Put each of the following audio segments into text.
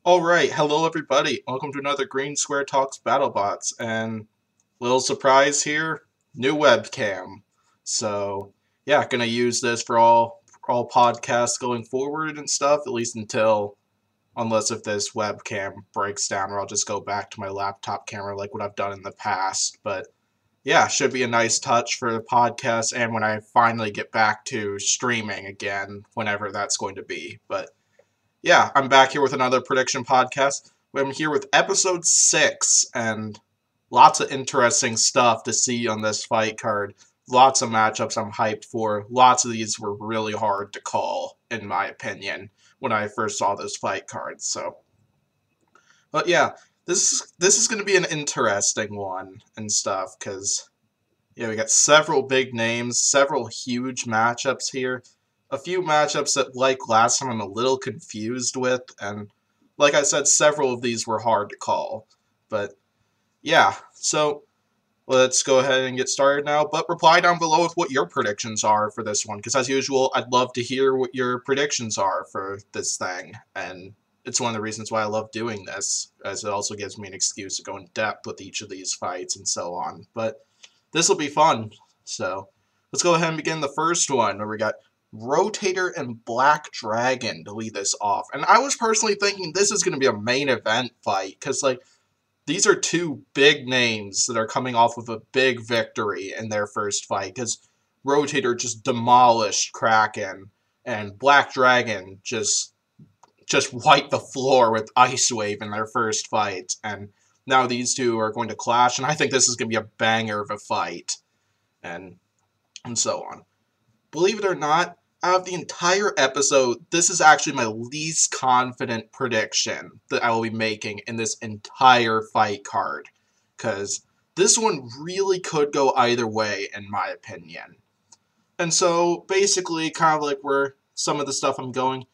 Alright, hello everybody. Welcome to another Green Square Talks Battlebots. And little surprise here, new webcam. So yeah, gonna use this for all podcasts going forward and stuff, at least until unless if this webcam breaks down, or I'll just go back to my laptop camera like what I've done in the past. But yeah, should be a nice touch for the podcast and when I finally get back to streaming again, whenever that's going to be. But yeah, I'm back here with another prediction podcast. I'm here with episode 6, and lots of interesting stuff to see on this fight card. Lots of matchups I'm hyped for. Lots of these were really hard to call, in my opinion, when I first saw this fight card. But yeah, this is going to be an interesting one and stuff because yeah, we got several big names, several huge matchups here. A few matchups that, like last time, I'm a little confused with, and like I said, several of these were hard to call. But yeah, so let's go ahead and get started now. But reply down below with what your predictions are for this one, because as usual, I'd love to hear what your predictions are for this thing. And it's one of the reasons why I love doing this, as it also gives me an excuse to go in depth with each of these fights and so on. But this will be fun. So let's go ahead and begin the first one where we got Rotator and Black Dragon to lead this off. And I was personally thinking this is going to be a main event fight because, like, these are two big names that are coming off of a big victory in their first fight because Rotator just demolished Kraken and Black Dragon just wiped the floor with Ice Wave in their first fight. And now these two are going to clash, and I think this is going to be a banger of a fight, and so on. Believe it or not, out of the entire episode, this is actually my least confident prediction that I will be making in this entire fight card, because this one really could go either way, in my opinion. And so, basically, kind of like where some of the stuff I'm going,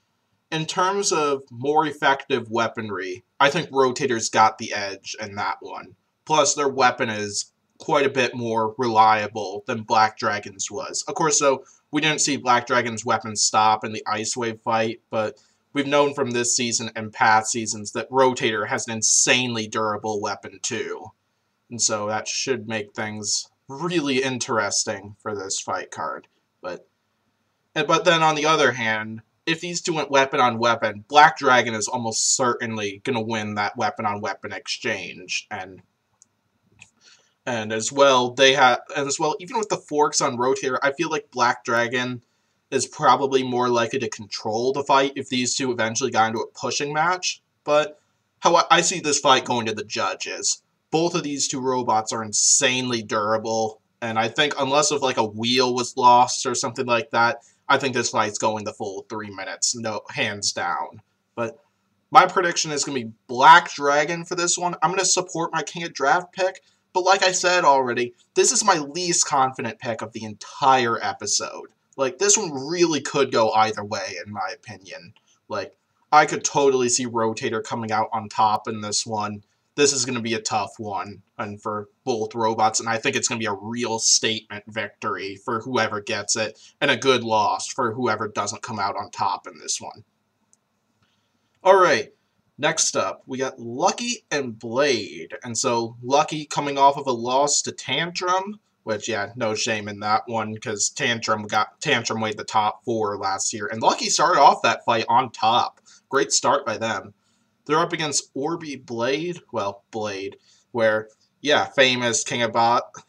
in terms of more effective weaponry, I think Rotator's got the edge in that one. Plus, their weapon is quite a bit more reliable than Black Dragon's was. Of course, though, we didn't see Black Dragon's weapon stop in the Ice Wave fight, but we've known from this season and past seasons that Rotator has an insanely durable weapon, too. And so that should make things really interesting for this fight card. But then on the other hand, if these two went weapon on weapon, Black Dragon is almost certainly going to win that weapon on weapon exchange. And as well, even with the forks on Rotator, I feel like Black Dragon is probably more likely to control the fight if these two eventually got into a pushing match. But how I see this fight going to the judges. Both of these two robots are insanely durable, and I think unless if like a wheel was lost or something like that, I think this fight's going the full 3 minutes, no, hands down. But my prediction is going to be Black Dragon for this one. I'm going to support my King of Draft pick, but like I said already, this is my least confident pick of the entire episode. Like, this one really could go either way, in my opinion. Like, I could totally see Rotator coming out on top in this one. This is going to be a tough one, and for both robots, and I think it's going to be a real statement victory for whoever gets it, and a good loss for whoever doesn't come out on top in this one. Alright, next up, we got Lucky and Blade. And so, Lucky coming off of a loss to Tantrum, which, yeah, no shame in that one, because Tantrum weighed the top 4 last year, and Lucky started off that fight on top. Great start by them. They're up against Orby Blade, where, yeah, famous King of Bots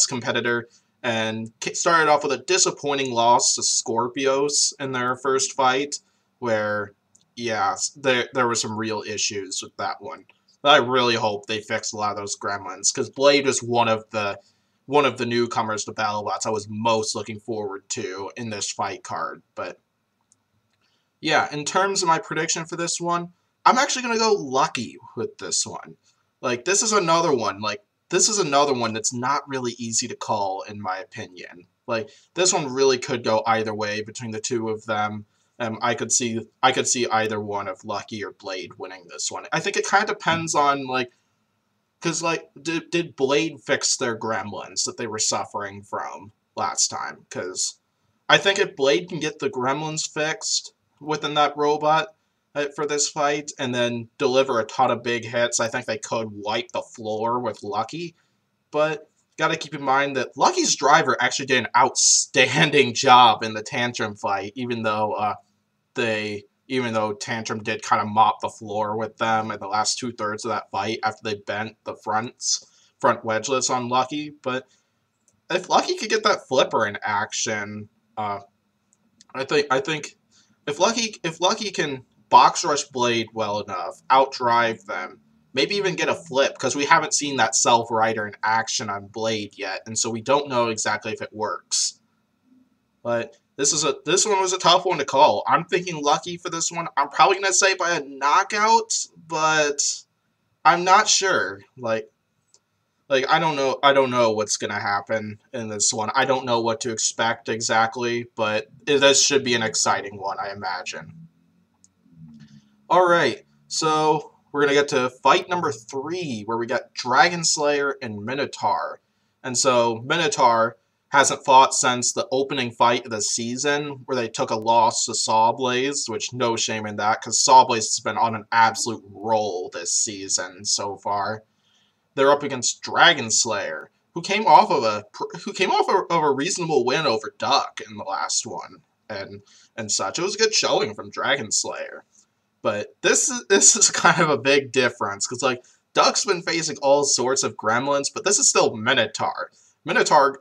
competitor, and started off with a disappointing loss to Scorpios in their first fight, where, yeah, there were some real issues with that one. But I really hope they fix a lot of those gremlins, because Blade is one of the newcomers to Battlebots I was most looking forward to in this fight card. But yeah, in terms of my prediction for this one, I'm actually going to go Lucky with this one. Like, this is another one that's not really easy to call, in my opinion. Like, this one really could go either way between the two of them. I could see either one of Lucky or Blade winning this one. I think it kind of depends on, like, because, like, did Blade fix their gremlins that they were suffering from last time? Because I think if Blade can get the gremlins fixed within that robot, for this fight and then deliver a ton of big hits. I think they could wipe the floor with Lucky, but got to keep in mind that Lucky's driver actually did an outstanding job in the Tantrum fight, even though Tantrum did kind of mop the floor with them in the last 2/3 of that fight after they bent the front wedgelets on Lucky. But if Lucky could get that flipper in action, I think if Lucky can box rush Blade well enough, outdrive them, maybe even get a flip, because we haven't seen that self-rider in action on Blade yet, and so we don't know exactly if it works. But this one was a tough one to call. I'm thinking Lucky for this one. I'm probably gonna say by a knockout, but I'm not sure. I don't know what's gonna happen in this one. I don't know what to expect exactly, but this should be an exciting one, I imagine. Alright, so we're gonna get to fight number 3, where we got Dragon Slayer and Minotaur. And so Minotaur hasn't fought since the opening fight of the season, where they took a loss to Sawblaze, which no shame in that, because Sawblaze has been on an absolute roll this season so far. They're up against Dragon Slayer, who came off of a reasonable win over Duck in the last one, and such. It was a good showing from Dragon Slayer, but this is kind of a big difference because Duck's been facing all sorts of gremlins, but this is still Minotaur. Minotaur,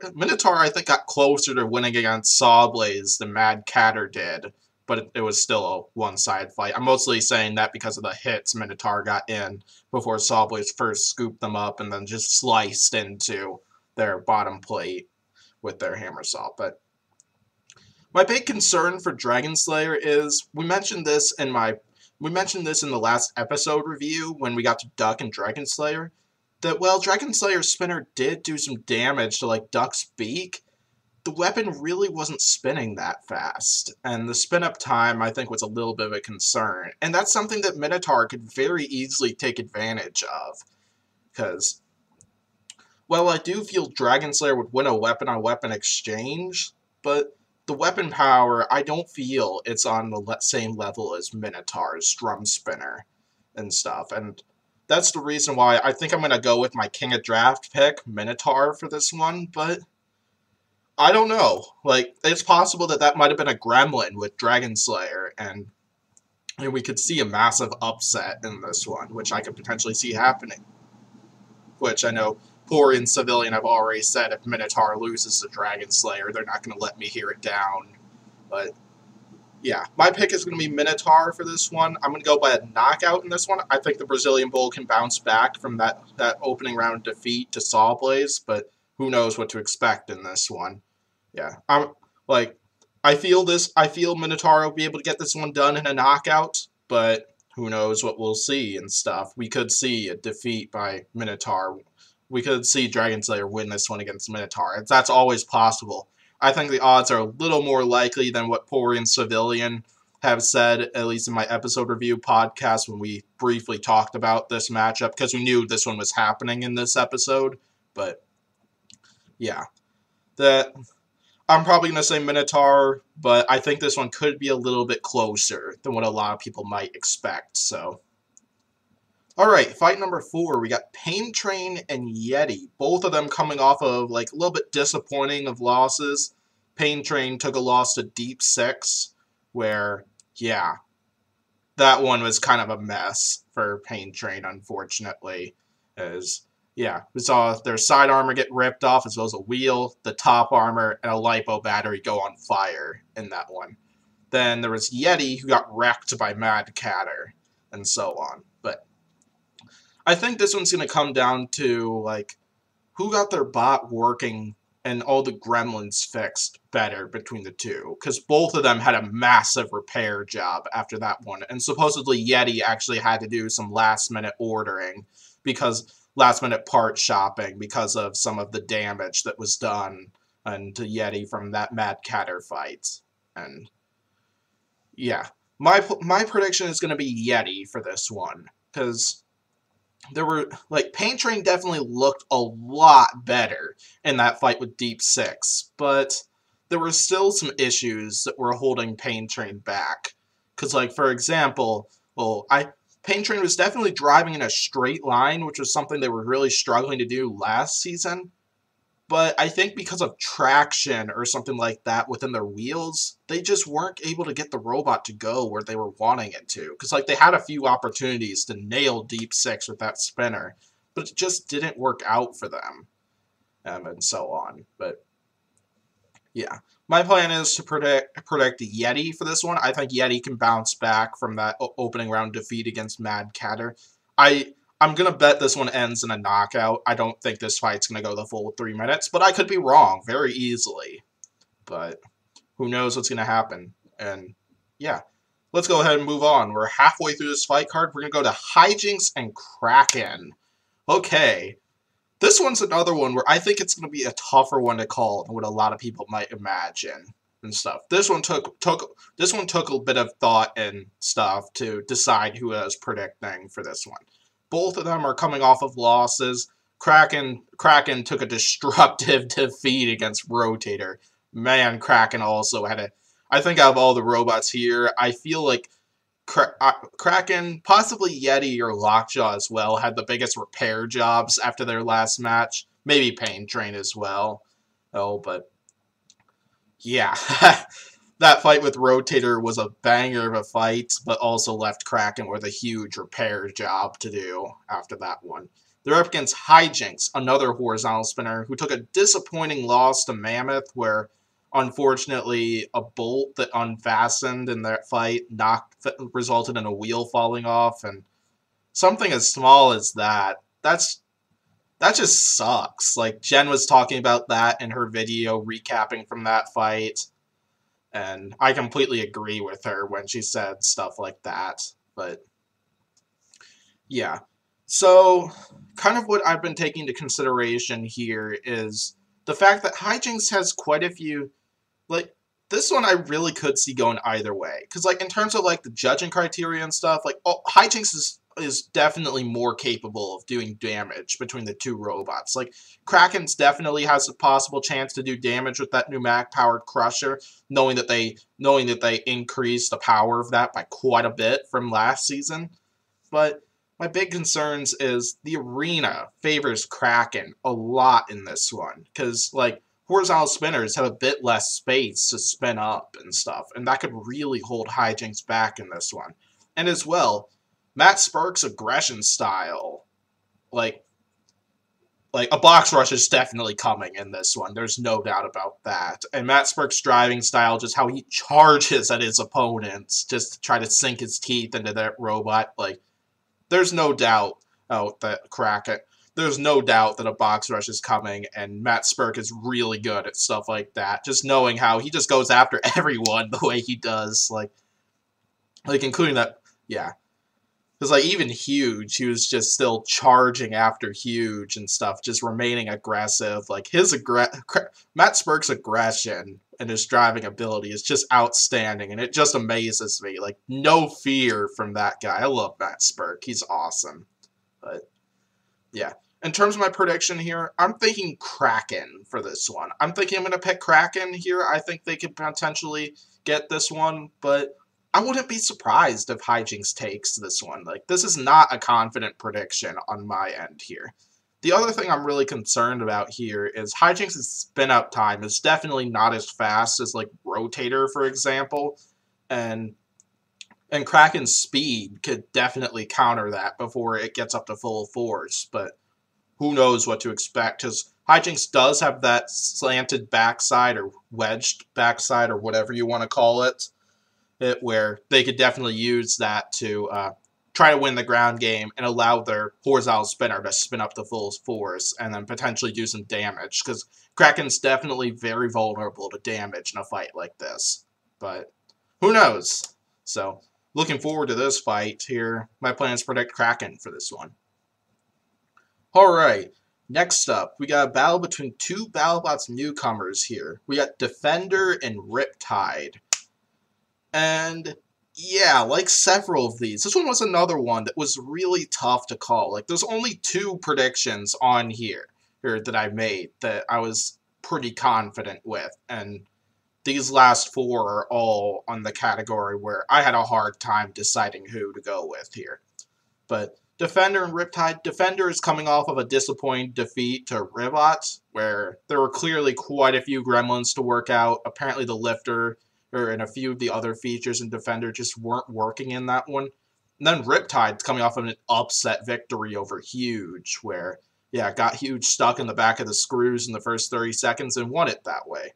I think, got closer to winning against Sawblaze than Mad Catter did, but it was still a one-sided fight. I'm mostly saying that because of the hits Minotaur got in before Sawblaze first scooped them up and then just sliced into their bottom plate with their hammer saw. But my big concern for Dragon Slayer is we mentioned this in the last episode review when we got to Duck and Dragon Slayer, that while Dragon Slayer's spinner did do some damage to Duck's beak, the weapon really wasn't spinning that fast, and the spin-up time, I think, was a little bit of a concern. And that's something that Minotaur could very easily take advantage of, because, well, I do feel Dragon Slayer would win a weapon-on-weapon exchange, but the weapon power, I don't feel it's on the same level as Minotaur's drum spinner and stuff, and that's the reason why I think I'm going to go with my King of Draft pick, Minotaur, for this one, but I don't know. It's possible that might have been a gremlin with Dragon Slayer, and we could see a massive upset in this one, which I could potentially see happening. Which I know Porian Civilian have already said if Minotaur loses to Dragon Slayer, they're not going to let me hear it down. But yeah, my pick is going to be Minotaur for this one. I'm going to go by a knockout in this one. I think the Brazilian Bull can bounce back from that opening round defeat to Sawblaze, but who knows what to expect in this one. Yeah, I feel Minotaur will be able to get this one done in a knockout, but who knows what we'll see and stuff. We could see a defeat by Minotaur. We could see Dragon Slayer win this one against Minotaur. That's always possible. I think the odds are a little more likely than what Porian Civilian have said, at least in my episode review podcast when we briefly talked about this matchup, because we knew this one was happening in this episode. But yeah, I'm probably going to say Minotaur, but I think this one could be a little bit closer than what a lot of people might expect, so. Alright, fight number 4, we got Pain Train and Yeti, both of them coming off of, a little bit disappointing of losses. Pain Train took a loss to Deep Six, where, yeah, that one was kind of a mess for Pain Train, unfortunately, yeah, we saw their side armor get ripped off, as well as a wheel, the top armor, and a LiPo battery go on fire in that one. Then there was Yeti, who got wrecked by Mad Catter, and so on. But I think this one's going to come down to, who got their bot working and all the gremlins fixed better between the two. Because both of them had a massive repair job after that one. And supposedly Yeti actually had to do some last-minute ordering, last-minute part shopping because of some of the damage that was done to Yeti from that Mad Catter fight. And yeah, my prediction is going to be Yeti for this one, because there were, Pain Train definitely looked a lot better in that fight with Deep Six, but there were still some issues that were holding Pain Train back. Because, for example, well, Pain Train was definitely driving in a straight line, which was something they were really struggling to do last season. But I think because of traction or something like that within their wheels, they just weren't able to get the robot to go where they were wanting it to. Because like they had a few opportunities to nail Deep Six with that spinner, but it just didn't work out for them, and so on. But yeah, my plan is to predict Yeti for this one. I think Yeti can bounce back from that opening round defeat against Mad Catter. I'm gonna bet this one ends in a knockout. I don't think this fight's gonna go the full 3 minutes, but I could be wrong very easily. But who knows what's gonna happen? And yeah, let's go ahead and move on. We're halfway through this fight card. We're gonna go to Hijinks and Kraken. Okay, this one's another one where I think it's going to be a tougher one to call than what a lot of people might imagine and stuff. This one took a bit of thought and stuff to decide who I was predicting for this one. Both of them are coming off of losses. Kraken took a destructive defeat against Rotator. Man, Kraken also had a... I think out of all the robots here, I feel like Kraken, possibly Yeti or Lockjaw as well, had the biggest repair jobs after their last match. Maybe Pain Train as well. Oh, but yeah. That fight with Rotator was a banger of a fight, but also left Kraken with a huge repair job to do after that one. They're up against Hijinks, another horizontal spinner, who took a disappointing loss to Mammoth, where unfortunately a bolt that unfastened in that fight resulted in a wheel falling off, and something as small as that just sucks. Like, Jen was talking about that in her video recapping from that fight, and I completely agree with her when she said stuff like that. But yeah, so kind of what I've been taking into consideration here is the fact that Hijinks has quite a few... Like, this one I really could see going either way. Because, like, in terms of, like, the judging criteria and stuff, like, Hijinks is definitely more capable of doing damage between the two robots. Like, Kraken's definitely has a possible chance to do damage with that pneumatic-powered crusher, knowing that they increased the power of that by quite a bit from last season. But my big concerns is the arena favors Kraken a lot in this one. Because, like, horizontal spinners have a bit less space to spin up and stuff, and that could really hold Hijinks back in this one. And as well, Matt Spurk's aggression style, like a box rush is definitely coming in this one. There's no doubt about that. And Matt Spurk's driving style, just how he charges at his opponents, just to try to sink his teeth into that robot, like, there's no doubt there's no doubt that a box rush is coming, and Matt Spurk is really good at stuff like that. Just knowing how he just goes after everyone the way he does, like including that, yeah. Because, like, even Huge, he was just still charging after Huge and stuff, just remaining aggressive. Like, Matt Spurk's aggression and his driving ability is just outstanding, and it just amazes me. Like, no fear from that guy. I love Matt Spurk. He's awesome. But yeah. In terms of my prediction here, I'm thinking Kraken for this one. I'm thinking I'm going to pick Kraken here. I think they could potentially get this one, but I wouldn't be surprised if Hijinks takes this one. Like, this is not a confident prediction on my end here. The other thing I'm really concerned about here is Hijinks' spin-up time is definitely not as fast as, like, Rotator, for example, and Kraken's speed could definitely counter that before it gets up to full force, but who knows what to expect, because Hijinks does have that slanted backside or wedged backside or whatever you want to call it, where they could definitely use that to try to win the ground game and allow their horizontal spinner to spin up to full force and then potentially do some damage, because Kraken's definitely very vulnerable to damage in a fight like this. But who knows? So, looking forward to this fight here. My plan is to predict Kraken for this one. Alright, next up, we got a battle between two Battlebots newcomers here. We got Defender and Riptide. And yeah, like several of these, this one was another one that was really tough to call. Like, there's only two predictions on here that I made that I was pretty confident with. And these last four are all on the category where I had a hard time deciding who to go with here. But Defender and Riptide. Defender is coming off of a disappointing defeat to Ribots, where there were clearly quite a few gremlins to work out. Apparently the lifter and a few of the other features in Defender just weren't working in that one. And then Riptide's coming off of an upset victory over Huge, where, yeah, got Huge stuck in the back of the screws in the first 30 seconds and won it that way.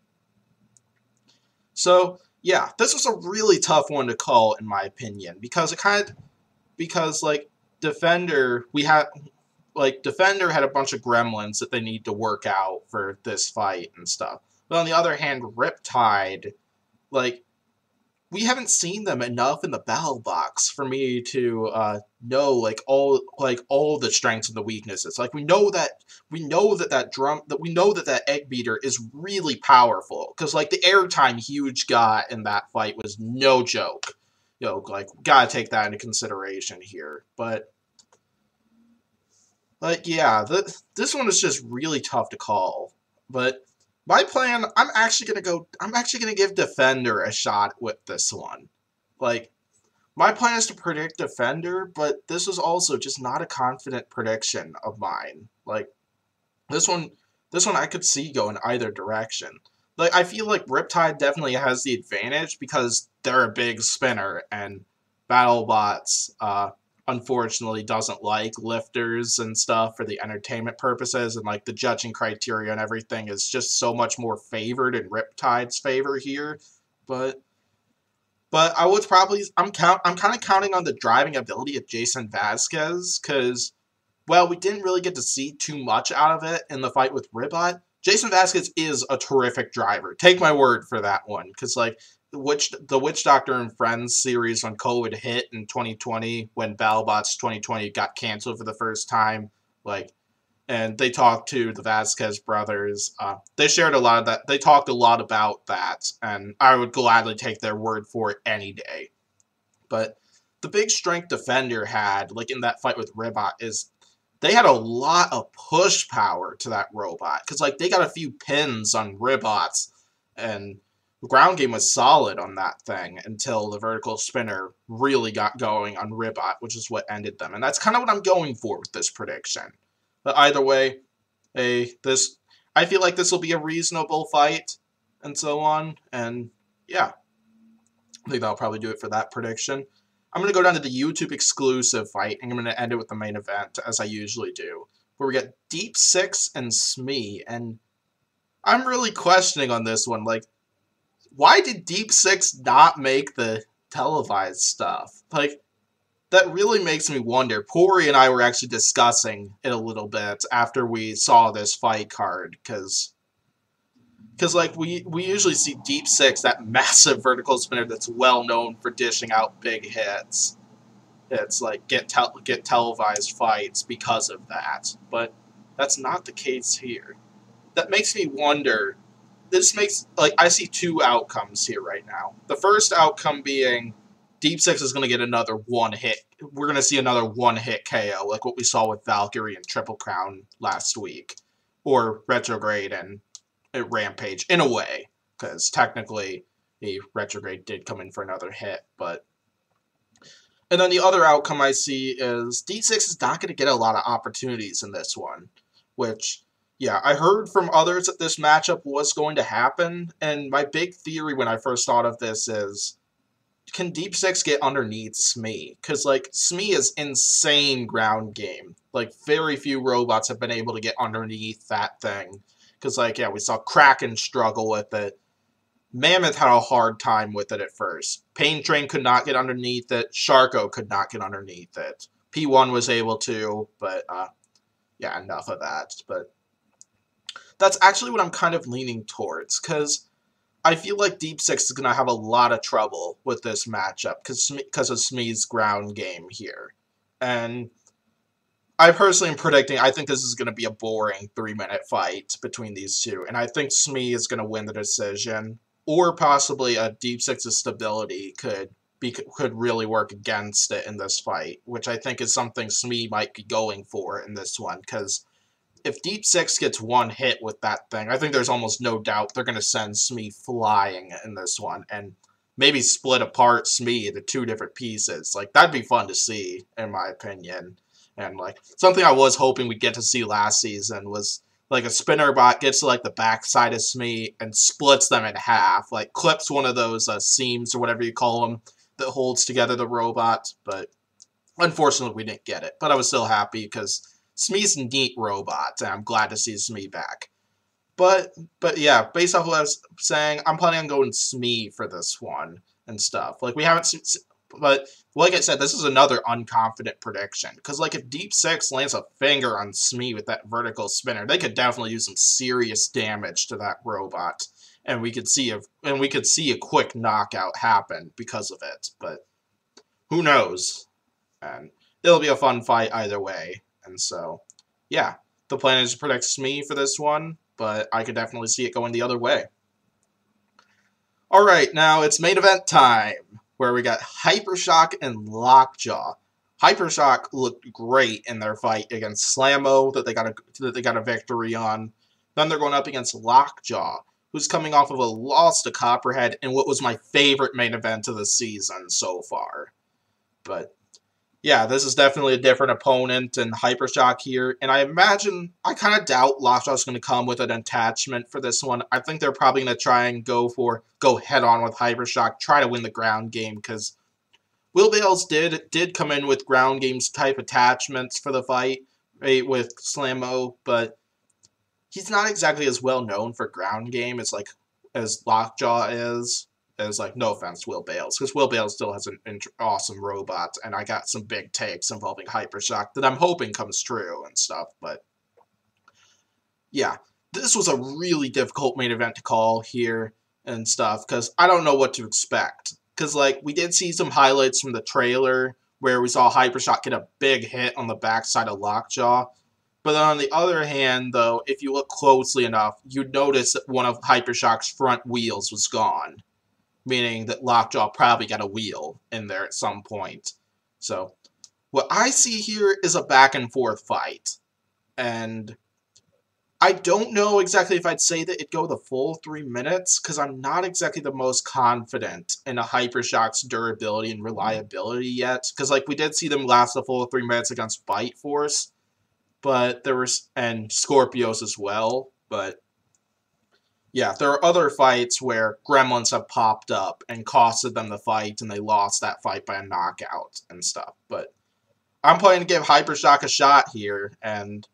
So, yeah, this was a really tough one to call, in my opinion, because Defender, Defender had a bunch of gremlins that they need to work out for this fight and stuff. But on the other hand, Riptide, we haven't seen them enough in the battle box for me to know all the strengths and the weaknesses. We know that egg beater is really powerful, because the airtime Huge got in that fight was no joke. Gotta take that into consideration here. But yeah, this one is just really tough to call. But my plan, I'm actually gonna give Defender a shot with this one. My plan is to predict Defender, but this is also just not a confident prediction of mine. This one I could see go in either direction. I feel like Riptide definitely has the advantage because they're a big spinner, and Battlebots, unfortunately, doesn't like lifters and stuff for the entertainment purposes, and the judging criteria and everything is just so much more favored in Riptide's favor here. But I would probably I'm kind of counting on the driving ability of Jason Vasquez, because, well, we didn't really get to see too much out of it in the fight with Ribot. Jason Vasquez is a terrific driver. Take my word for that one. Because, the Witch Doctor and Friends series when COVID hit in 2020, when Battlebots 2020 got canceled for the first time, and they talked to the Vasquez brothers. They shared a lot of that. They talked a lot about that, and I would gladly take their word for it any day. But the big strength Defender had, in that fight with Ribot, is they had a lot of push power to that robot. Because, they got a few pins on Ribots, and the ground game was solid on that thing until the vertical spinner really got going on Ribot, which is what ended them. And that's kind of what I'm going for with this prediction. But either way, I feel like this will be a reasonable fight, and so on. And, yeah, I think that'll probably do it for that prediction. I'm going to go down to the YouTube exclusive fight, and I'm going to end it with the main event, as I usually do, where we get Deep Six and Smee, and I'm really questioning on this one, why did Deep Six not make the televised stuff? That really makes me wonder. Pori and I were actually discussing it a little bit after we saw this fight card, because we usually see Deep Six, that massive vertical spinner that's well known for dishing out big hits. It's get televised fights because of that, but that's not the case here. That makes me wonder. This makes I see two outcomes here right now. The first outcome being Deep Six is going to get another one hit. We're going to see another one-hit KO, like what we saw with Valkyrie and Triple Crown last week, or Retrograde and Rampage, in a way, because technically the Retrograde did come in for another hit. And then the other outcome I see is D6 is not going to get a lot of opportunities in this one, which, yeah, I heard from others that this matchup was going to happen, and my big theory when I first thought of this is, can Deep Six get underneath Smee? Because, Smee is insane ground game. Very few robots have been able to get underneath that thing. Because, yeah, we saw Kraken struggle with it. Mammoth had a hard time with it at first. Pain Train could not get underneath it. Sharko could not get underneath it. P1 was able to, but, yeah, enough of that. But that's actually what I'm kind of leaning towards, because I feel like Deep Six is going to have a lot of trouble with this matchup because of Smee's ground game here. And I personally am predicting, I think this is going to be a boring 3-minute fight between these two. And I think Smee is going to win the decision, or possibly a Deep Six's stability could really work against it in this fight, which I think is something Smee might be going for in this one, because if Deep Six gets one hit with that thing, I think there's almost no doubt they're going to send Smee flying in this one and maybe split apart Smee into two different pieces. Like, that'd be fun to see, in my opinion. And, like, something I was hoping we'd get to see last season was, like, a spinner bot gets to, like, the backside of Smee and splits them in half. Like, clips one of those seams or whatever you call them that holds together the robot. But unfortunately, we didn't get it. But I was still happy because Smee's a neat robot, and I'm glad to see Smee back. But yeah, based off what I was saying, I'm planning on going Smee for this one and stuff. Like, we haven't seen, but like I said, this is another unconfident prediction. Because, like, if Deep Six lands a finger on Smee with that vertical spinner, they could definitely do some serious damage to that robot. And we could see a quick knockout happen because of it. But who knows? And it'll be a fun fight either way. And so, yeah, the plan is to predict Smee for this one, but I could definitely see it going the other way. Alright, now it's main event time, where we got Hypershock and Lockjaw. Hypershock looked great in their fight against Slammo that they got a victory on. Then they're going up against Lockjaw, who's coming off of a loss to Copperhead in what was my favorite main event of the season so far. But yeah, this is definitely a different opponent than Hypershock here, and I kind of doubt Lockjaw's going to come with an attachment for this one. I think they're probably going to try and go head-on with Hypershock, try to win the ground game, because Will Bales did come in with ground games type attachments for the fight, right, with Slammo, but he's not exactly as well known for ground game as Lockjaw is. Is like, no offense, Will Bales, because Will Bales still has an awesome robot, and I got some big takes involving Hypershock that I'm hoping comes true and stuff, but yeah, this was a really difficult main event to call here and stuff, because I don't know what to expect, because, like, we did see some highlights from the trailer where we saw Hypershock get a big hit on the backside of Lockjaw, but then on the other hand, though, if you look closely enough, you'd notice that one of Hypershock's front wheels was gone. Meaning that Lockjaw probably got a wheel in there at some point. So, what I see here is a back-and-forth fight. And I don't know exactly if I'd say that it'd go the full 3 minutes, because I'm not exactly the most confident in a Hypershock's durability and reliability yet. Because, like, we did see them last the full 3 minutes against Bite Force, but and Scorpios as well, but yeah, there are other fights where gremlins have popped up and costed them the fight, and they lost that fight by a knockout and stuff. But I'm planning to give Hypershock a shot here, and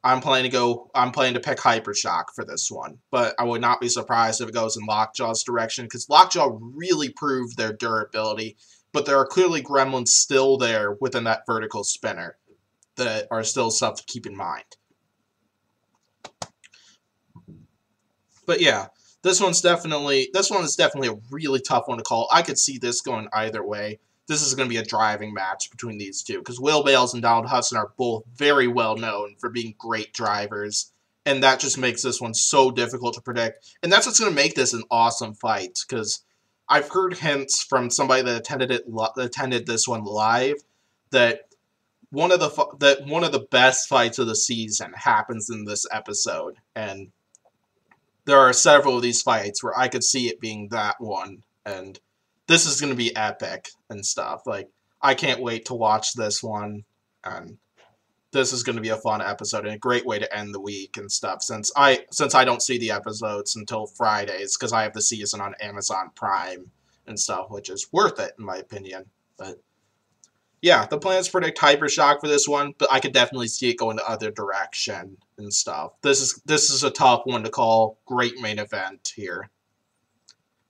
I'm planning to pick Hypershock for this one. But I would not be surprised if it goes in Lockjaw's direction, because Lockjaw really proved their durability, but there are clearly gremlins still there within that vertical spinner that are still stuff to keep in mind. But yeah, this one is definitely a really tough one to call. I could see this going either way. This is going to be a driving match between these two, because Will Bales and Donald Hudson are both very well known for being great drivers, and that just makes this one so difficult to predict. And that's what's going to make this an awesome fight, because I've heard hints from somebody that attended this one live that one of the best fights of the season happens in this episode, and there are several of these fights where I could see it being that one, and this is going to be epic and stuff. Like, I can't wait to watch this one, and this is going to be a fun episode and a great way to end the week and stuff, since I don't see the episodes until Fridays, because I have the season on Amazon Prime and stuff, which is worth it in my opinion. But yeah, the plan is to predict Hypershock for this one, but I could definitely see it going the other direction and stuff. This is a tough one to call. Great main event here.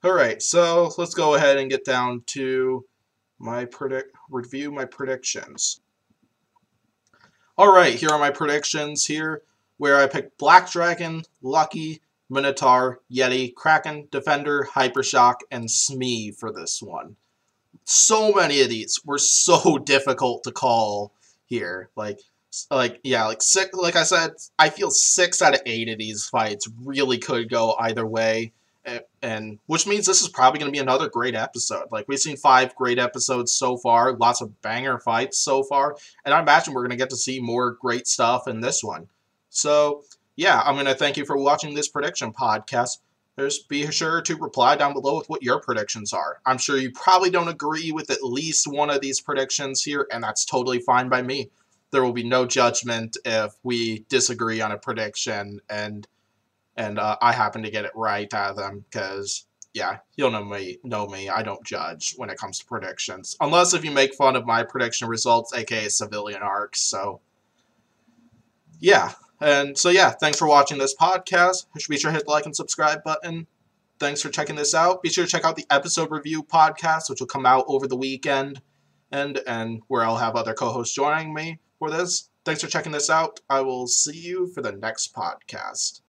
Alright, so let's go ahead and get down to review my predictions. Alright, here are my predictions here, where I picked Black Dragon, Lucky, Minotaur, Yeti, Kraken, Defender, Hypershock, and Smee for this one. So many of these were so difficult to call here. Like I said, I feel 6 out of 8 of these fights really could go either way, and which means this is probably going to be another great episode. Like, we've seen 5 great episodes so far, lots of banger fights so far, and I imagine we're going to get to see more great stuff in this one. So, yeah, I'm going to thank you for watching this prediction podcast. Just be sure to reply down below with what your predictions are. I'm sure you probably don't agree with at least one of these predictions here, and that's totally fine by me. There will be no judgment if we disagree on a prediction and I happen to get it right out of them, because yeah, you'll know me. I don't judge when it comes to predictions, unless if you make fun of my prediction results, aka civilian arcs. So yeah, and so yeah, thanks for watching this podcast. Be sure to hit the like and subscribe button. Thanks for checking this out. Be sure to check out the episode review podcast, which will come out over the weekend, and where I'll have other co-hosts joining me for this. Thanks for checking this out. I will see you for the next podcast.